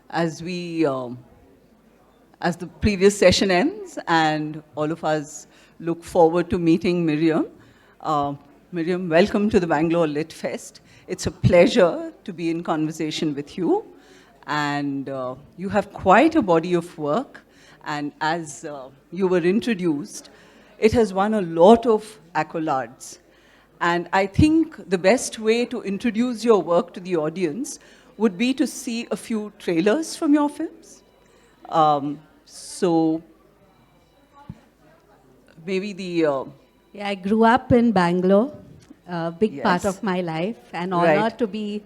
as as the previous session ends and all of us look forward to meeting Miriam. Miriam, welcome to the Bangalore Lit Fest. It's a pleasure to be in conversation with you. And you have quite a body of work. And as you were introduced, it has won a lot of accolades. And I think the best way to introduce your work to the audience would be to see a few trailers from your films. So maybe Yeah, I grew up in Bangalore, a big part Yes. of my life, and honored to be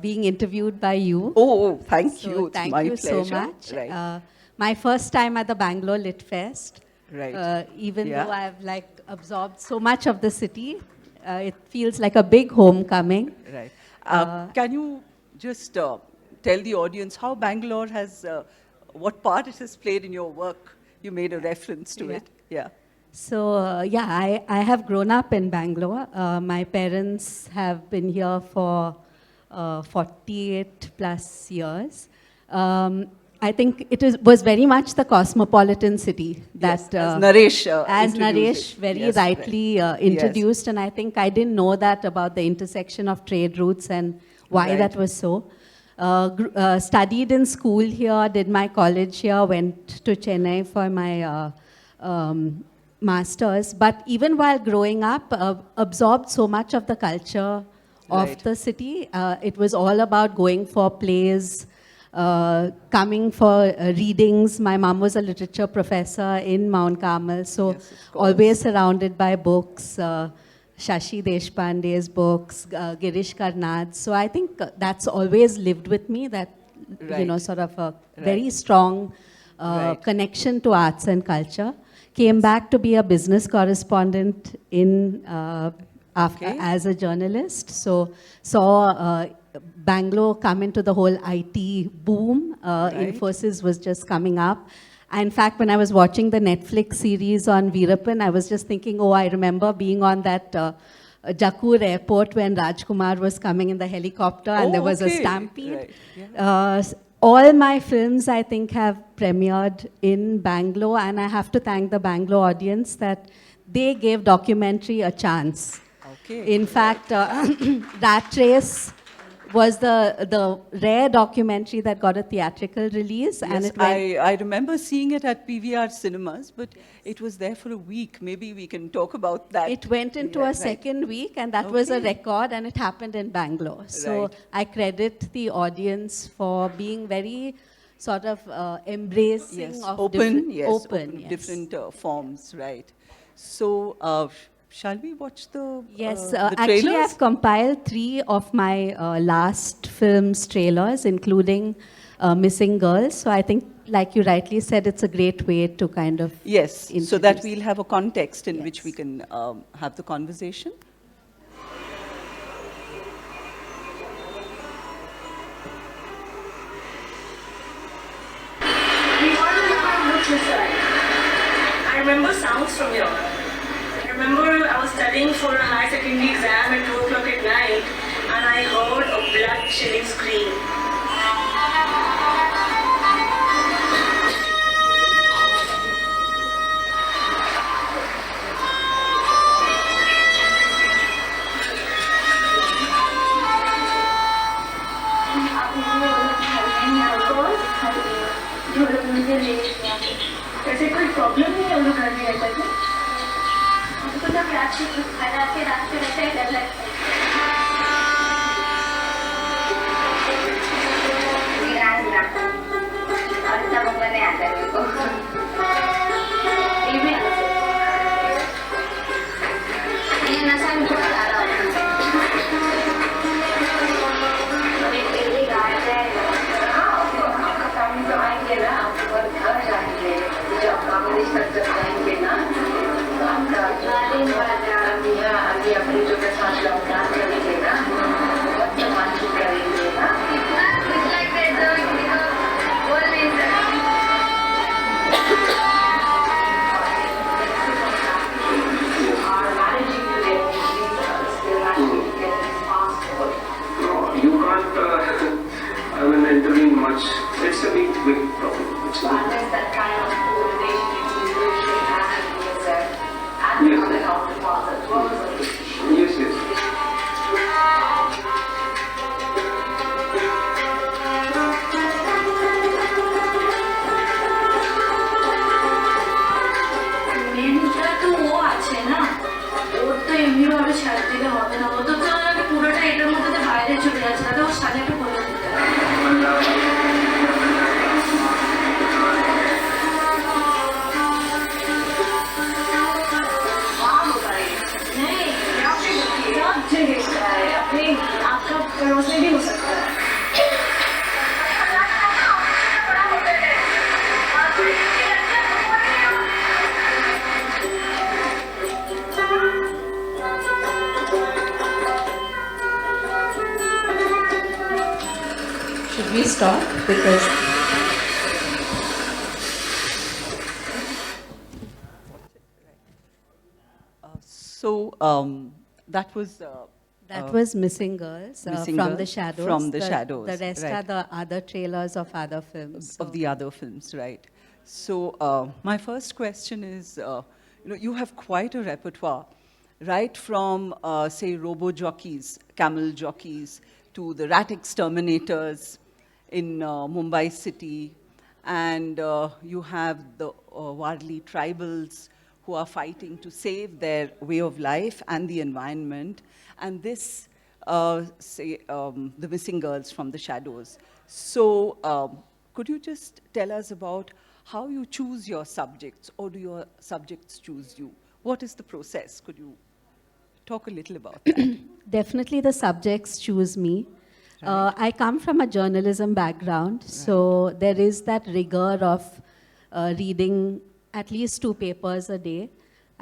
being interviewed by you. Oh, thank So you. It's thank my you pleasure. so much. Right. My first time at the Bangalore Lit Fest. Right. Even Yeah. though I've absorbed so much of the city, it feels like a big homecoming. Right. Can you just tell the audience how Bangalore has, what part it has played in your work? You made a reference to it. Yeah. So, I have grown up in Bangalore. My parents have been here for 48 plus years. I think was very much the cosmopolitan city that, Yes, as Naresh as introduced Naresh it. very Yes, rightly right. introduced, and I think I didn't know that about the intersection of trade routes and why Right. that was so. Studied in school here, did my college here, went to Chennai for my master's. But even while growing up, absorbed so much of the culture of Right. the city. It was all about going for plays, coming for readings. My mom was a literature professor in Mount Carmel, so Yes, of course. always surrounded by books. Shashi Deshpande's books, Girish Karnad's. So I think that's always lived with me, that, Right. sort of a Right. very strong Right. connection to arts and culture. Came back to be a business correspondent in Okay. as a journalist. So saw Bangalore come into the whole IT boom. Right. Infosys was just coming up. In fact, when I was watching the Netflix series on Veerappan, I was just thinking, oh, I remember being on that Jakur airport when Rajkumar was coming in the helicopter and there was a okay. stampede. Right. Yeah. All my films, I think, have premiered in Bangalore, and I have to thank the Bangalore audience that they gave documentary a chance. Okay. In fact, Rat Race was the rare documentary that got a theatrical release, and Yes, it went. I remember seeing it at PVR cinemas, but it was there for a week. Maybe we can talk about that. It went into Yeah, a right. second week, and that was a Okay. record, and it happened in Bangalore. So Right. I credit the audience for being very sort of embracing Yes, of open, yes, open, yes. different forms, right. So, shall we watch the Yes, the actually trailers? I've compiled 3 of my last film's trailers, including Missing Girls. So I think, like you rightly said, it's a great way to kind of Yes, so that introduce. we'll have a context in which Yes. we can have the conversation. I remember sounds from here. I remember I was studying for a high secondary exam at 2 o'clock at night and I heard a blood-chilling scream. ऐसे कोई problem नहीं है हम लोग घर में रहते थे हमको जब रात के रहते हैं डर लगता है और इतना मौका नहीं आता है मेरे को ये भी ये नशा भी बहुत आ रहा है अभी पहली गाय है आपका काम तो आएंगे ना आपको घर जाएंगे जब आप रिश्ता जब जाएंगे ना तो आपका अभी अपने जो के साथ लॉकडाउन करेंगे ना बहुत तमाशा करेंगे ना It's like they're doing, always. এমনিভাবে ছাড় দিলে হবে না, অন্তত আমাকে পুরোটা এটার মধ্যে দিয়ে বাইরে চলে যাচ্ছে, তাহলে ওর সাথে একটু বলে দিতে। अपने आपका पड़ोस में भी हो सकता है। Should we stop? Because that was that was Missing Girls Missing from Girls the Shadows. from the Shadows, The rest right. are the other trailers of other films. of the other films, right? So my first question is, you have quite a repertoire, right from say robo jockeys, camel jockeys, to the rat exterminators in Mumbai city, and you have the Warli tribals who are fighting to save their way of life and the environment, and this, the Missing Girls from the Shadows. So could you just tell us about how you choose your subjects, or do your subjects choose you? What is the process? Could you talk a little about that? Definitely the subjects choose me. I come from a journalism background, so there is that rigor of reading at least 2 papers a day.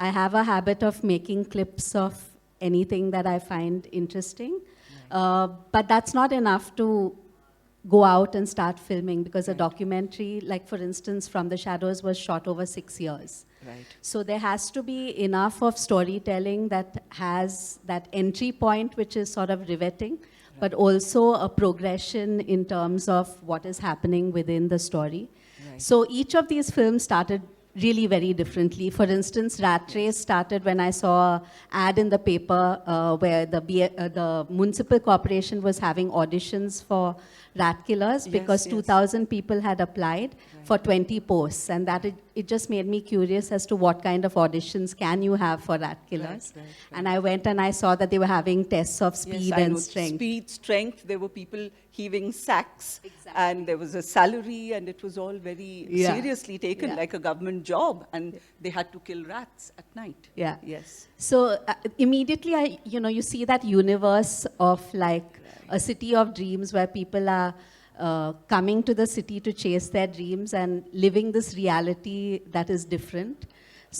I have a habit of making clips of anything that I find interesting, but that's not enough to go out and start filming, because a documentary, like for instance, From the Shadows, was shot over 6 years. Right. So there has to be enough of storytelling that has that entry point, which is sort of riveting, but also a progression in terms of what is happening within the story. Right. So each of these films started really very differently. For instance, Rat Race started when I saw an ad in the paper where the municipal corporation was having auditions for rat killers, Yes, because yes. 2,000 people had applied for 20 posts, and that it just made me curious as to what kind of auditions can you have for rat killers. Right. And I went and I saw that they were having tests of speed Yes, I and know. strength. Speed, strength. There were people heaving sacks, and there was a salary, and it was all very Yeah. seriously taken, Yeah. like a government job, and they had to kill rats at night. Yeah. Yes. So immediately, you see that universe of like a city of dreams where people are coming to the city to chase their dreams and living this reality that is different.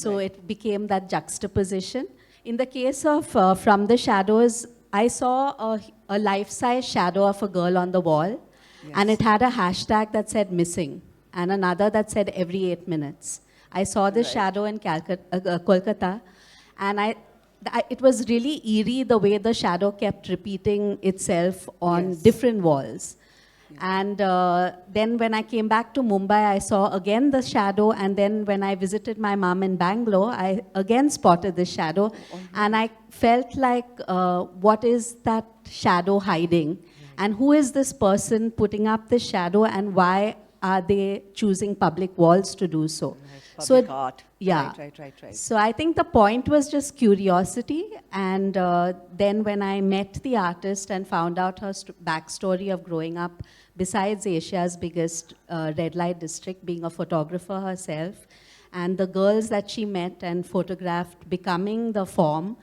So it became that juxtaposition. In the case of From the Shadows, I saw a life-size shadow of a girl on the wall, and it had a hashtag that said missing, and another that said every 8 minutes. I saw this shadow in Kolkata, and it was really eerie the way the shadow kept repeating itself on different walls. And then when I came back to Mumbai, I saw again the shadow, and then when I visited my mom in Bangalore, I again spotted this shadow, and I felt like, what is that shadow hiding? And who is this person putting up this shadow, and why are they choosing public walls to do so? Public art. Yeah. Right. So I think the point was just curiosity, and then when I met the artist and found out her backstory of growing up besides Asia's biggest red light district, being a photographer herself, and the girls that she met and photographed becoming the form,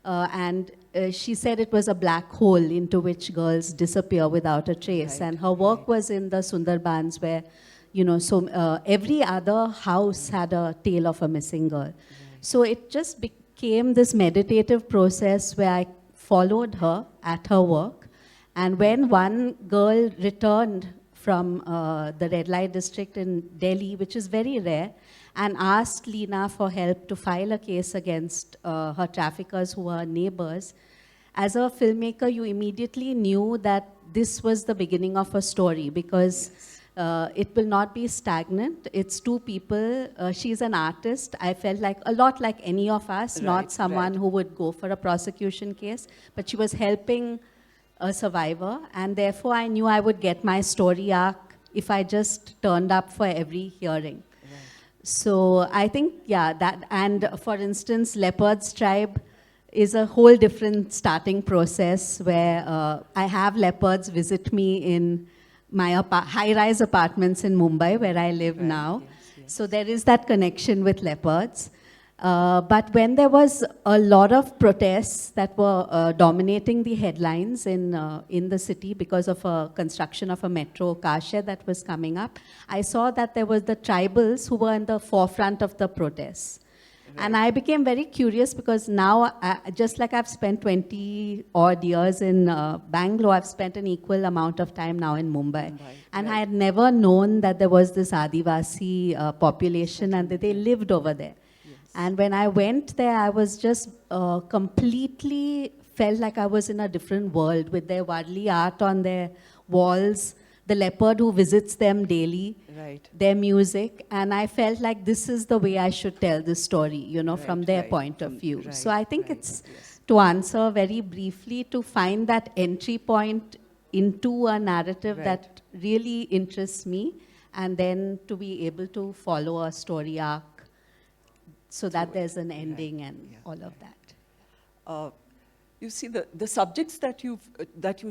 and she said it was a black hole into which girls disappear without a trace. And her work was in the Sundarbans, where so every other house had a tale of a missing girl. So it just became this meditative process where I followed her at her work. And when one girl returned from the red light district in Delhi, which is very rare, and asked Leena for help to file a case against her traffickers who were neighbors, as a filmmaker, you immediately knew that this was the beginning of a story, because it will not be stagnant. It's 2 people. She's an artist. I felt like a lot like any of us, not someone who would go for a prosecution case, but she was helping a survivor, and therefore I knew I would get my story arc if I just turned up for every hearing. So I think, that, and for instance, Leopard's Tribe is a whole different starting process where I have leopards visit me in my high-rise apartments in Mumbai, where I live now. So there is that connection with leopards. But when there was a lot of protests that were dominating the headlines in the city because of a construction of a metro car shed that was coming up, I saw that there was the tribals who were in the forefront of the protests. And I became very curious because now, just like I've spent 20 odd years in Bangalore, I've spent an equal amount of time now in Mumbai. And I had never known that there was this Adivasi population and that they lived over there. And when I went there, I was just completely felt like I was in a different world with their Wadli art on their walls, the leopard who visits them daily, their music. And I felt like this is the way I should tell this story, you know, from their point of view. So I think it's, to answer very briefly, to find that entry point into a narrative that really interests me, and then to be able to follow a story arc so that there's an ending and all of that. You see, the subjects that you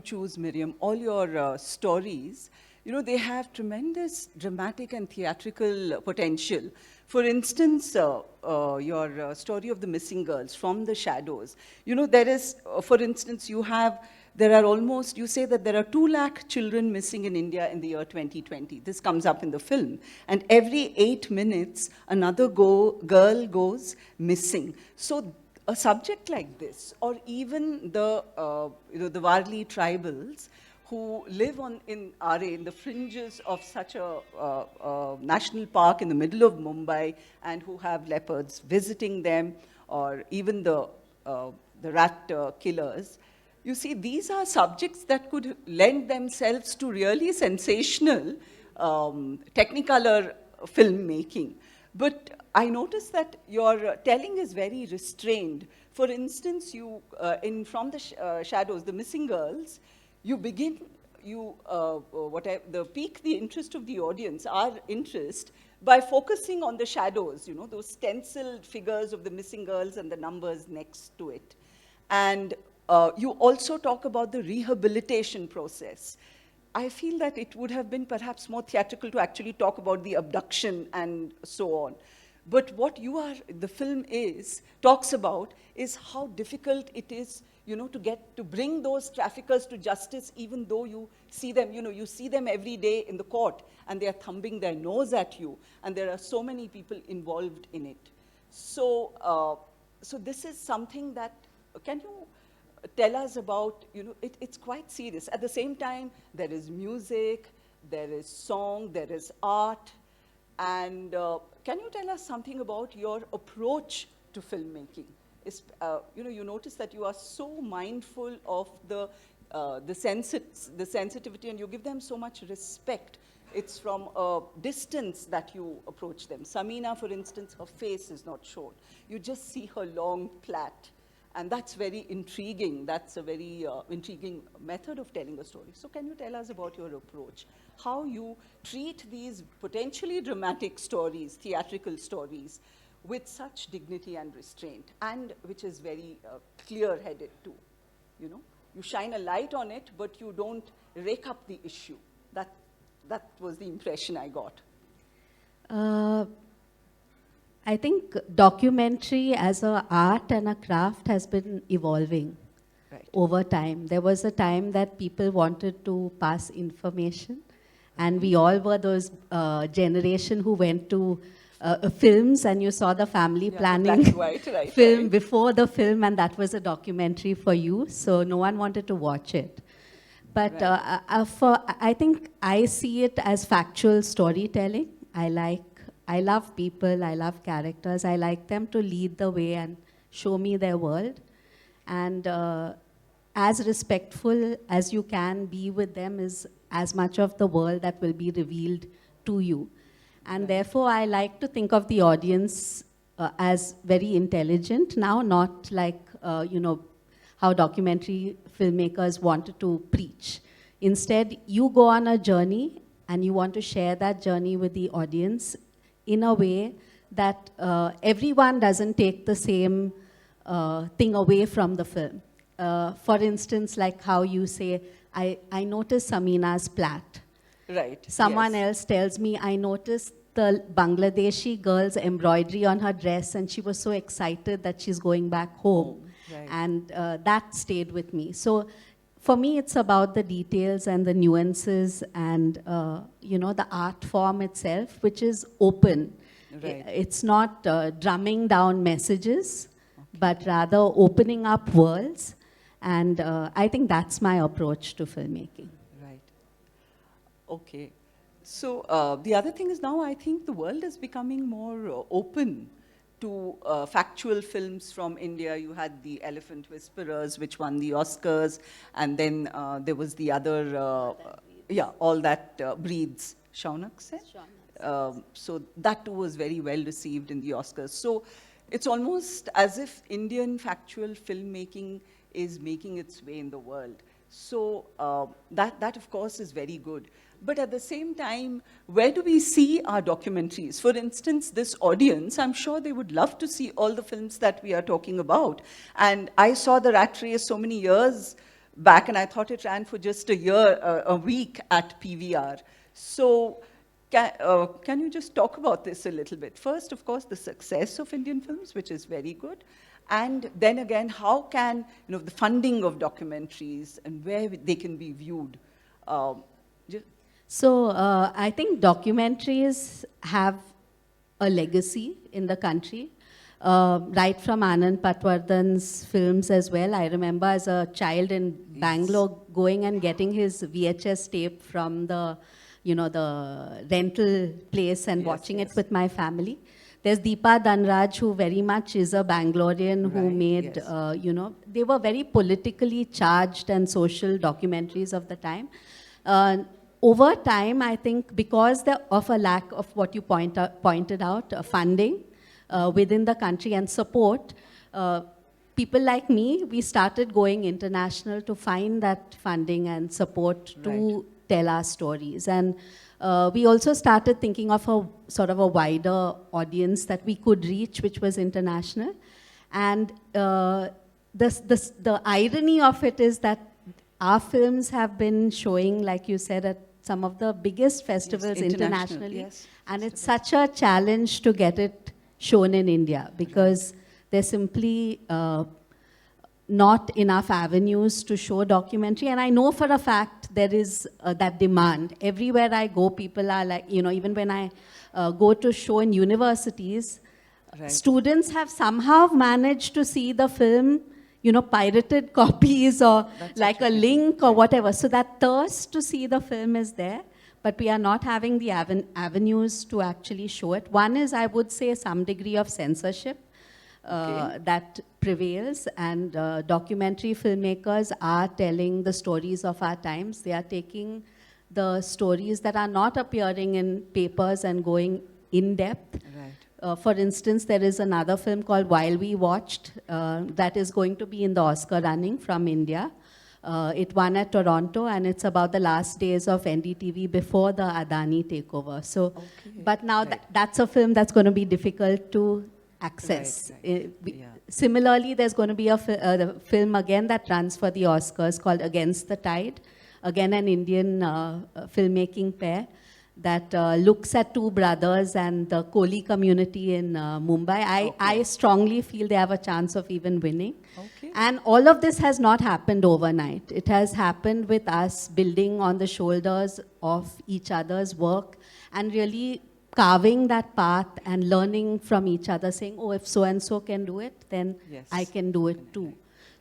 choose, Miriam, all your stories, you know, they have tremendous dramatic and theatrical potential. For instance, your story of the missing girls, From the Shadows. You know, there is, for instance, you say that there are 2 lakh children missing in India in the year 2020. This comes up in the film. And every 8 minutes, another girl goes missing. So a subject like this, or even the Warli tribals who live in RA, in the fringes of such a national park in the middle of Mumbai, and who have leopards visiting them, or even the rat killers. You see, these are subjects that could lend themselves to really sensational Technicolor filmmaking. But I noticed that your telling is very restrained. For instance, you From the Shadows, the missing girls, you begin, pique the interest of the audience, our interest, by focusing on the shadows, you know, those stenciled figures of the missing girls and the numbers next to it. And you also talk about the rehabilitation process. I feel that it would have been perhaps more theatrical to actually talk about the abduction and so on. But what the film talks about is how difficult it is, you know, to bring those traffickers to justice, even though you see them, you know, you see them every day in the court, and they are thumbing their nose at you, and there are so many people involved in it. So, so this is something that, can you tell us about, you know, it's quite serious. At the same time, there is music, there is song, there is art. And can you tell us something about your approach to filmmaking? You know, you notice that you are so mindful of the sensitivity, and you give them so much respect. It's from a distance that you approach them. Samina, for instance, her face is not shown. You just see her long plait. And that's very intriguing. That's a very intriguing method of telling a story. So can you tell us about your approach? How you treat these potentially dramatic stories, theatrical stories, with such dignity and restraint, and which is very clear-headed too, you know? You shine a light on it, but you don't rake up the issue. That was the impression I got. I think documentary as an art and a craft has been evolving over time. There was a time that people wanted to pass information, and we all were those generation who went to films, and you saw the family planning the black and white, film before the film, and that was a documentary for you, so no one wanted to watch it. But I think I see it as factual storytelling. I love people, I love characters. I like them to lead the way and show me their world. And as respectful as you can be with them is as much of the world that will be revealed to you. And therefore, I like to think of the audience as very intelligent now, not like, you know, how documentary filmmakers wanted to preach. Instead, you go on a journey and you want to share that journey with the audience in a way that everyone doesn't take the same thing away from the film. For instance, like how you say, I noticed Samina's plait. Right. Someone yes. else tells me, I noticed the Bangladeshi girl's embroidery on her dress, and she was so excited that she's going back home. Right. And that stayed with me. So for me, it's about the details and the nuances and, the art form itself, which is open. Right. It's not drumming down messages, but rather opening up worlds. And I think that's my approach to filmmaking. Right. Okay. So the other thing is now I think the world is becoming more open to factual films from India. You had the Elephant Whisperers, which won the Oscars, and then there was the other, All That Breathes, Shaunak said? So that too was very well received in the Oscars. So it's almost as if Indian factual filmmaking is making its way in the world. So that of course is very good. But at the same time, where do we see our documentaries? For instance, this audience, I'm sure they would love to see all the films that we are talking about. And I saw The Rat Race so many years back, and I thought it ran for just a week at PVR. So can you just talk about this a little bit? First, of course, the success of Indian films, which is very good. And then again, how can, the funding of documentaries and where they can be viewed. So I think documentaries have a legacy in the country, right from Anand Patwardhan's films as well. I remember as a child in Bangalore going and getting his VHS tape from the rental place and watching it with my family. There's Deepa Dhanraj, who very much is a Bangalorean who made, they were very politically charged and social documentaries of the time. Over time, I think because of a lack of what you pointed out, funding within the country and support, people like me, we started going international to find that funding and support to tell our stories. And we also started thinking of a sort of a wider audience that we could reach, which was international. And the irony of it is that our films have been showing, like you said, at some of the biggest festivals internationally. Yes. And it's such a challenge to get it shown in India because there's simply not enough avenues to show documentary. And I know for a fact there is that demand. Everywhere I go, people are like, even when I go to show in universities, students have somehow managed to see the film, pirated copies or like a link or whatever. So that thirst to see the film is there, but we are not having the avenues to actually show it. One is, I would say, some degree of censorship that prevails, and documentary filmmakers are telling the stories of our times. They are taking the stories that are not appearing in papers and going in depth. For instance, there is another film called While We Watched that is going to be in the Oscar running from India. It won at Toronto, and it's about the last days of NDTV before the Adani takeover. So, but now that's a film that's going to be difficult to access. Similarly, there's going to be a film again that runs for the Oscars called Against the Tide, again an Indian filmmaking pair that looks at two brothers and the Koli community in Mumbai. I strongly feel they have a chance of even winning. And all of this has not happened overnight. It has happened with us building on the shoulders of each other's work and really carving that path and learning from each other, saying, oh, if so-and-so can do it, then I can do it too.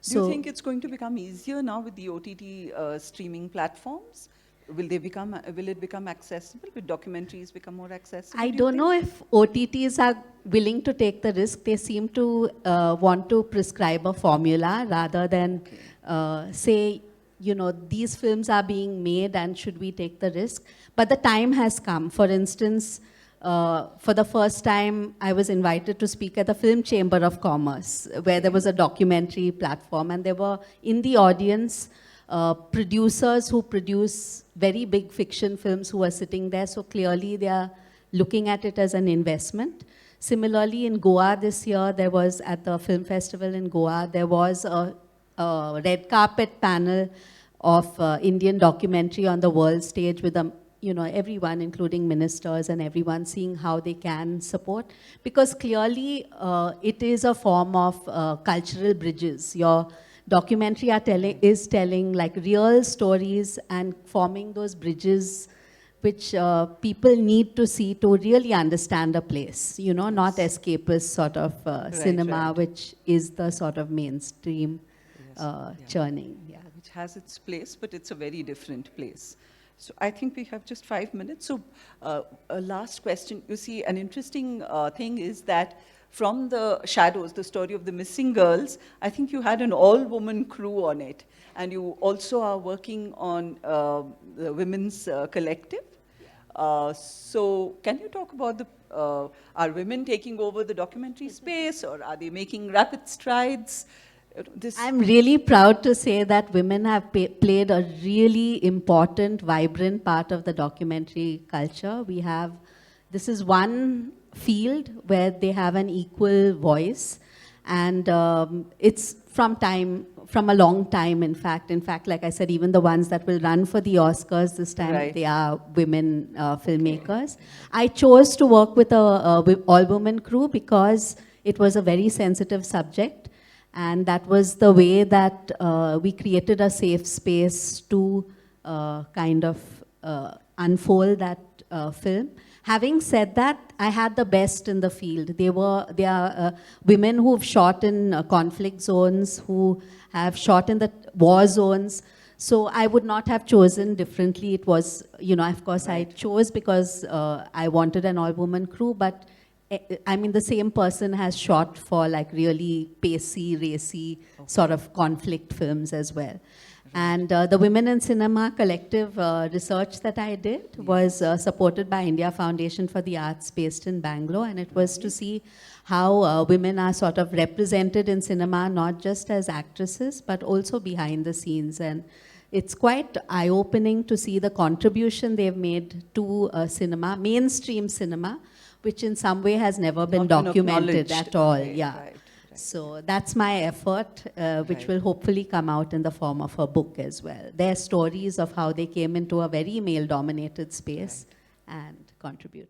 Do you think it's going to become easier now with the OTT streaming platforms? Will it become accessible? Will documentaries become more accessible? I don't know if OTTs are willing to take the risk. They seem to want to prescribe a formula rather than say, these films are being made and should we take the risk? But the time has come. For instance, for the first time, I was invited to speak at the Film Chamber of Commerce, where there was a documentary platform, and there were in the audience producers who produce very big fiction films who are sitting there. So clearly they are looking at it as an investment. Similarly, in Goa this year, there was, at the film festival in Goa, there was a red carpet panel of Indian documentary on the world stage with everyone, including ministers and everyone, seeing how they can support. Because clearly, it is a form of cultural bridges. Your documentary is telling like real stories and forming those bridges which people need to see to really understand a place, not escapist sort of cinema, right. which is the sort of mainstream churning. Yeah. Which has its place, but it's a very different place. So I think we have just 5 minutes. So a last question. You see, an interesting thing is that from the shadows, the story of the missing girls, I think you had an all-woman crew on it. And you also are working on the women's collective. So can you talk about are women taking over the documentary space, or are they making rapid strides? I'm really proud to say that women have played a really important, vibrant part of the documentary culture. This is one field where they have an equal voice, and it's from a long time, in fact. In fact, like I said, even the ones that will run for the Oscars this time, right. they are women filmmakers. I chose to work with a all-woman crew because it was a very sensitive subject, and that was the way that we created a safe space to kind of unfold that film. Having said that, I had the best in the field. They are women who've shot in conflict zones, who have shot in the war zones. So I would not have chosen differently. It was, of course, right. I chose because I wanted an all-woman crew, but I mean, the same person has shot for like really pacey, racy sort of conflict films as well. And the Women in Cinema collective research that I did was supported by India Foundation for the Arts based in Bangalore, and it was to see how women are sort of represented in cinema, not just as actresses, but also behind the scenes. And it's quite eye-opening to see the contribution they've made to cinema, mainstream cinema, which in some way has never been documented at all. Right, yeah. Right. So that's my effort, which will hopefully come out in the form of a book as well. Their stories of how they came into a very male-dominated space and contributed.